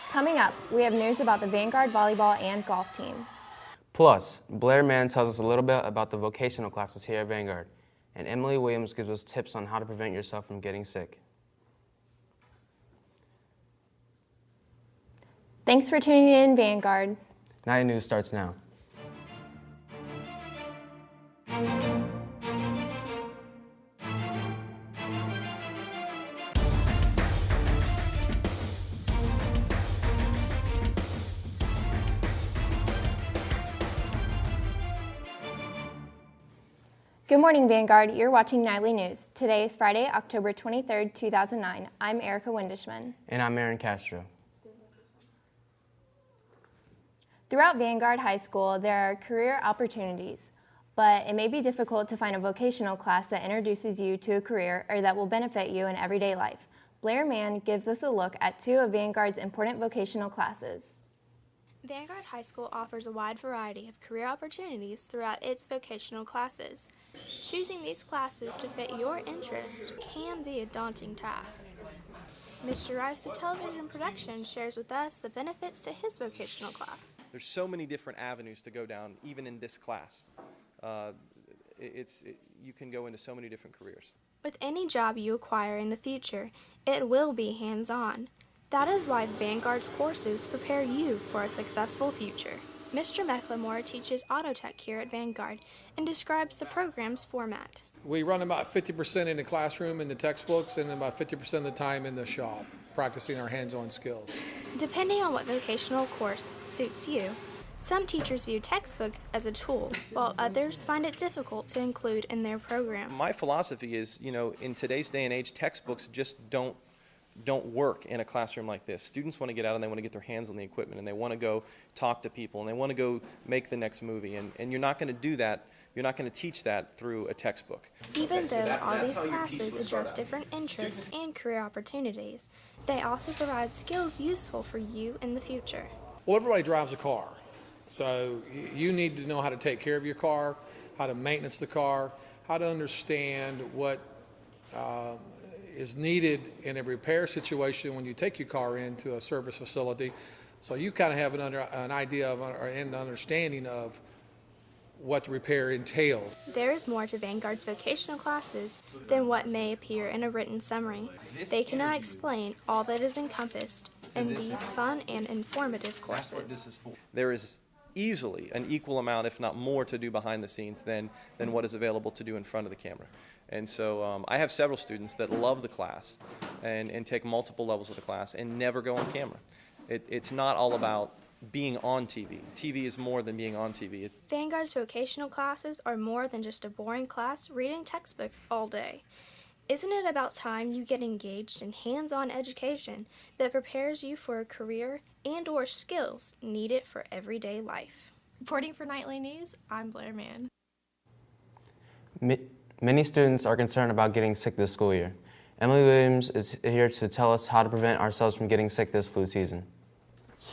Coming up, we have news about the Vanguard volleyball and golf team. Plus, Blair Mann tells us a little bit about the vocational classes here at Vanguard, and Emily Williams gives us tips on how to prevent yourself from getting sick. Thanks for tuning in, Vanguard. Night News starts now. Good morning, Vanguard. You're watching Nightly News. Today is Friday, October 23rd, 2009. I'm Erica Windishman. And I'm Aaron Castro. Throughout Vanguard High School, there are career opportunities, but it may be difficult to find a vocational class that introduces you to a career or that will benefit you in everyday life. Blair Mann gives us a look at two of Vanguard's important vocational classes. Vanguard High School offers a wide variety of career opportunities throughout its vocational classes. Choosing these classes to fit your interest can be a daunting task. Mr. Rice of Television Production shares with us the benefits to his vocational class. There's so many different avenues to go down, even in this class. You can go into so many different careers. With any job you acquire in the future, it will be hands-on. That is why Vanguard's courses prepare you for a successful future. Mr. McLemore teaches auto tech here at Vanguard and describes the program's format. We run about 50% in the classroom in the textbooks and about 50% of the time in the shop, practicing our hands-on skills. Depending on what vocational course suits you, some teachers view textbooks as a tool, while others find it difficult to include in their program. My philosophy is, in today's day and age, textbooks just don't work in a classroom like this. Students want to get out and they want to get their hands on the equipment and they want to go talk to people and they want to go make the next movie, and you're not going to do that. You're not going to teach that through a textbook. Even though all these classes address different interests and career opportunities, they also provide skills useful for you in the future. Well, everybody drives a car, so you need to know how to take care of your car, how to maintenance the car, how to understand what is needed in a repair situation when you take your car into a service facility, so you kind of have an idea of an understanding of what the repair entails. There is more to Vanguard's vocational classes than what may appear in a written summary. They cannot explain all that is encompassed in these fun and informative courses. There is easily an equal amount, if not more, to do behind the scenes than what is available to do in front of the camera. And so I have several students that love the class and take multiple levels of the class and never go on camera. It's not all about being on TV. TV is more than being on TV. Vanguard's vocational classes are more than just a boring class reading textbooks all day. Isn't it about time you get engaged in hands-on education that prepares you for a career and/or skills needed for everyday life? Reporting for Nightly News, I'm Blair Mann. Many students are concerned about getting sick this school year. Emily Williams is here to tell us how to prevent ourselves from getting sick this flu season.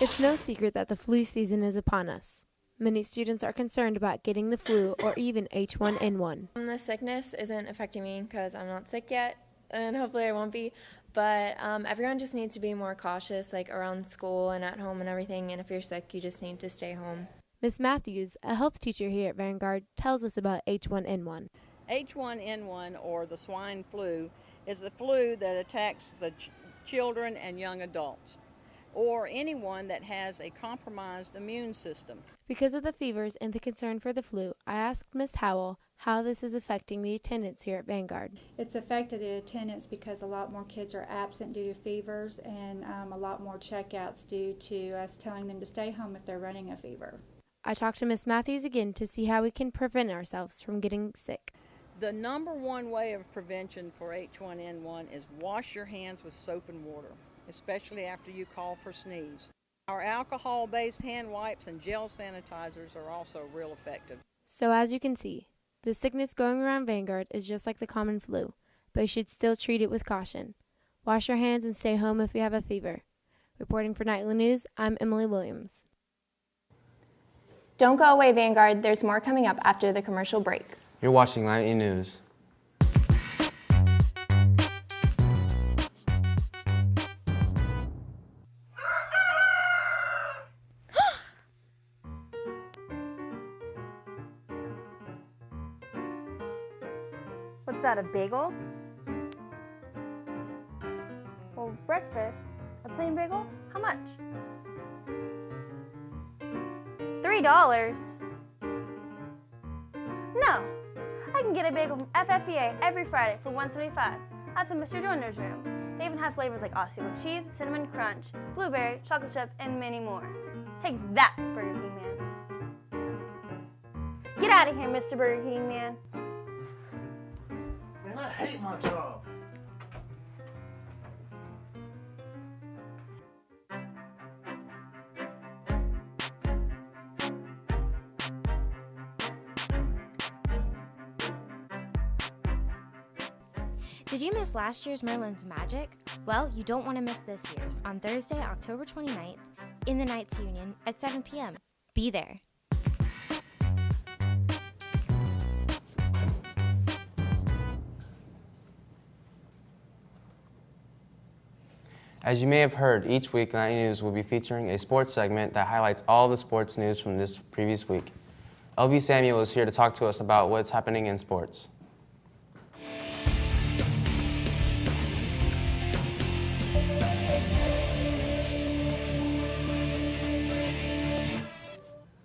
It's no secret that the flu season is upon us. Many students are concerned about getting the flu or even H1N1. The sickness isn't affecting me because I'm not sick yet, and hopefully I won't be. But everyone just needs to be more cautious, like around school and at home and everything. And if you're sick, you just need to stay home. Ms. Matthews, a health teacher here at Vanguard, tells us about H1N1. H1N1, or the swine flu, is the flu that attacks the children and young adults, or anyone that has a compromised immune system. Because of the fevers and the concern for the flu, I asked Ms. Howell how this is affecting the attendance here at Vanguard. It's affected the attendance because a lot more kids are absent due to fevers and a lot more checkouts due to us telling them to stay home if they're running a fever. I talked to Ms. Matthews again to see how we can prevent ourselves from getting sick. The number one way of prevention for H1N1 is wash your hands with soap and water, especially after you cough or sneeze. Our alcohol-based hand wipes and gel sanitizers are also real effective. So as you can see, the sickness going around Vanguard is just like the common flu, but you should still treat it with caution. Wash your hands and stay home if you have a fever. Reporting for Nightly News, I'm Emily Williams. Don't go away, Vanguard. There's more coming up after the commercial break. You're watching Nightly News. What's that, a bagel? Well, breakfast, a plain bagel, how much? $3? No, I can get a bagel from FFEA every Friday for $1.75. That's in Mr. Joyner's room. They even have flavors like Aussie with cheese, cinnamon crunch, blueberry, chocolate chip, and many more. Take that, Burger King man. Get out of here, Mr. Burger King man. Man, I hate my job. Did you miss last year's Merlin's Magic? Well, you don't want to miss this year's on Thursday, October 29th in the Knights Union at 7 p.m. Be there. As you may have heard, each week Nightly News will be featuring a sports segment that highlights all the sports news from this previous week. LB Samuel is here to talk to us about what's happening in sports.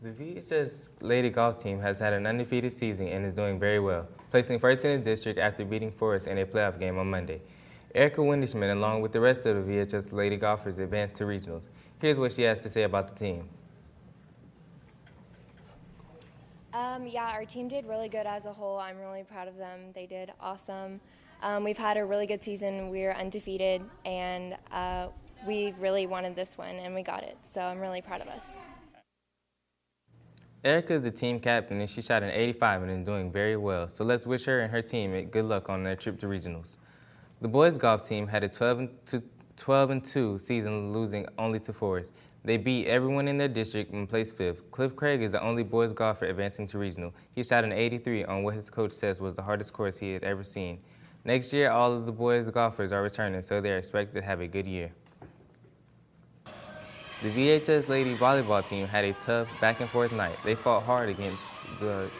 The VHS Lady Golf team has had an undefeated season and is doing very well, placing first in the district after beating Forest in a playoff game on Monday. Erica Windishman, along with the rest of the VHS Lady Golfers, advanced to regionals. Here's what she has to say about the team. Yeah, our team did really good as a whole. I'm really proud of them. They did awesome. We've had a really good season. We're undefeated, and we really wanted this one, and we got it. So I'm really proud of us. Erica is the team captain, and she shot an 85 and is doing very well. So let's wish her and her team good luck on their trip to regionals. The boys golf team had a 12-2 season, losing only to Forest. They beat everyone in their district and placed fifth. Cliff Craig is the only boys golfer advancing to regional. He shot an 83 on what his coach says was the hardest course he had ever seen. Next year, all of the boys golfers are returning, so they are expected to have a good year. The VHS Lady Volleyball team had a tough back-and-forth night. They fought hard against the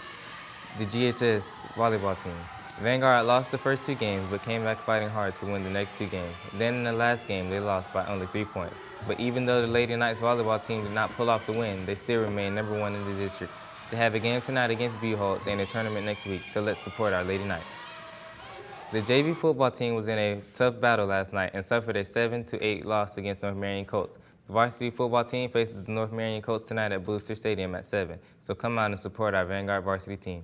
GHS Volleyball team. Vanguard lost the first 2 games, but came back fighting hard to win the next 2 games. Then in the last game, they lost by only 3 points. But even though the Lady Knights volleyball team did not pull off the win, they still remain number 1 in the district. They have a game tonight against Buchholz and a tournament next week, so let's support our Lady Knights. The JV football team was in a tough battle last night and suffered a 7-8 loss against North Marion Colts. The varsity football team faces the North Marion Colts tonight at Booster Stadium at 7, so come out and support our Vanguard varsity team.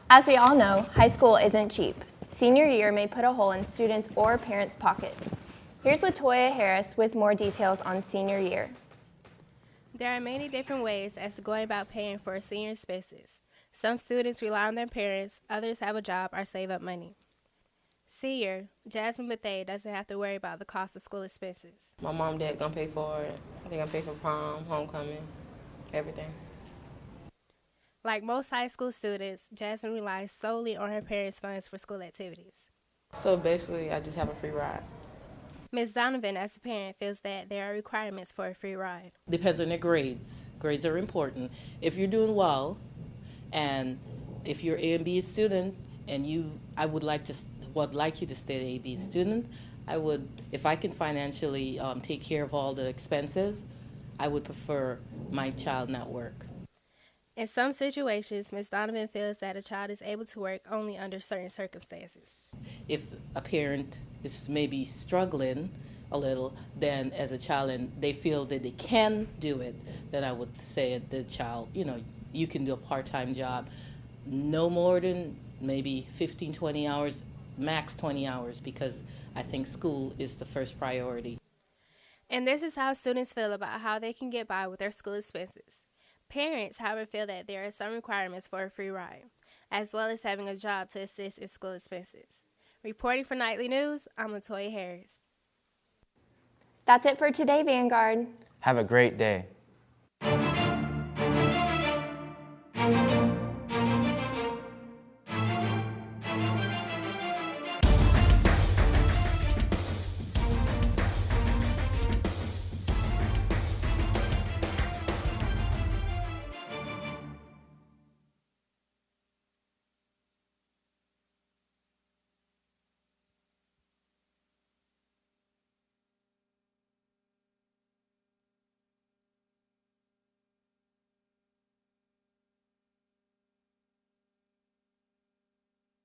As we all know, high school isn't cheap. Senior year may put a hole in students' or parents' pocket. Here's LaToya Harris with more details on senior year. There are many different ways as to going about paying for senior expenses. Some students rely on their parents, others have a job or save up money. Senior, Jasmine Bethea doesn't have to worry about the cost of school expenses. My mom and dad gonna pay for it. They gonna pay for prom, homecoming, everything. Like most high school students, Jasmine relies solely on her parents' funds for school activities. So basically, I just have a free ride. Ms. Donovan, as a parent, feels that there are requirements for a free ride. Depends on their grades. Grades are important. If you're doing well, and if you're A and B student, and I would like you to stay an A B student, I would, if I can financially take care of all the expenses, I would prefer my child not work. In some situations, Ms. Donovan feels that a child is able to work only under certain circumstances. If a parent is maybe struggling a little, then as a child and they feel that they can do it, then I would say to the child, you can do a part-time job, no more than maybe 15, 20 hours, max 20 hours, because I think school is the first priority. And this is how students feel about how they can get by with their school expenses. Parents, however, feel that there are some requirements for a free ride, as well as having a job to assist in school expenses. Reporting for Nightly News, I'm LaToya Harris. That's it for today, Vanguard. Have a great day.